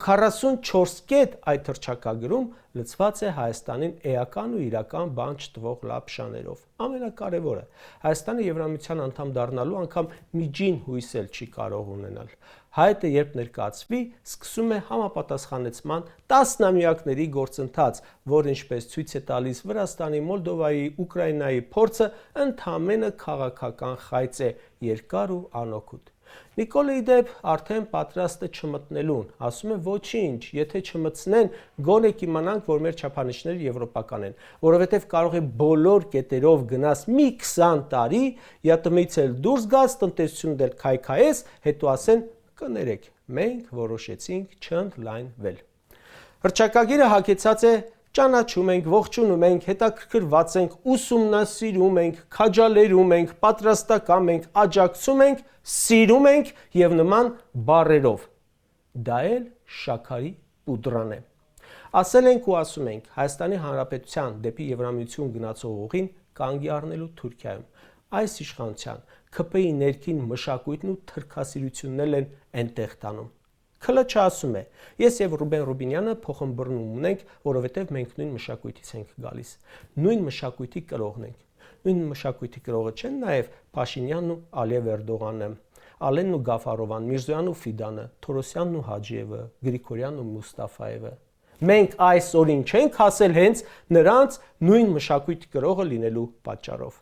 44 կետ այդ հռչակագրում լցված է Հայաստանին էական ու իրական բան չտվող լապշաներով։ Ամենակարևորը, Հայաստանը Եվրամիության անդամ դառնալու անգամ միջին հույս էլ չի կարող ունենալ։ Հայտը երբ ներկայացվի, սկսում է համապատասխանեցման տասնամյակների գործընթաց, որը ինչպես ցույց է տալիս Վրաստանի, Մոլդովայի, Ուկրաինայի փորձը, ընդամենը քաղաքական խայծ է, երկար ու անօգուտ։ Նիկոլը ի դեպ արդեն պատրաստ է չմտնելուն, ասում է ոչինչ, եթե չմտցնեն, գոնե կիմանանք, որ մեր չափանիշները եվրոպական են, որովհետև կարող է բոլոր կետերով գնաս մի 20 տարի, յատմից էլ դուրս գաս, տնտեսությունը դել քայքայես, հետո ասեն կներեք, մենք որոշեցինք չընդլայնվել։ Հռչակագիրը հագեցած է ճանաչում ենք, ողջունում ենք, հետաքրքրված ենք, ուսումնասիրում ենք, քաջալերում ենք, պատրաստակամ ենք, աջակցում ենք, սիրում ենք եւ նման բառերով։ Դա էլ շաքարի պուդրան է։ Ասել ենք ու ասում ենք, Հայաստանի Հանրապետության դեպի Եվրամիություն գնացող ուղին կանգի առնելու Թուրքիայում։ Այս իշխանության ՔՊ-ի ներքին մշակույթն ու թրքասիրությունն են այնտեղ տանում։ ՔԼՉ ասում է, ես եւ Ռուբեն Ռուբինյանը փոխըմբռնում ունենք, որովհետեւ մենք նույն մշակույթից ենք գալիս։ Նույն մշակույթի կրողն ենք։ Նույն մշակույթի կրողը չեն նաեւ Փաշինյանն ու Ալիև Էրդողանը, Ալենն ու Գաֆարովան, Միրզոյանն ու Ֆիդանը, Թորոսյանն ու Հաջիևը, Գրիգորյանն ու Մուստաֆաևը։ Մենք այս օրին չենք հասել հենց նրանց նույն մշակույթի կրողը լինելու պատճառով։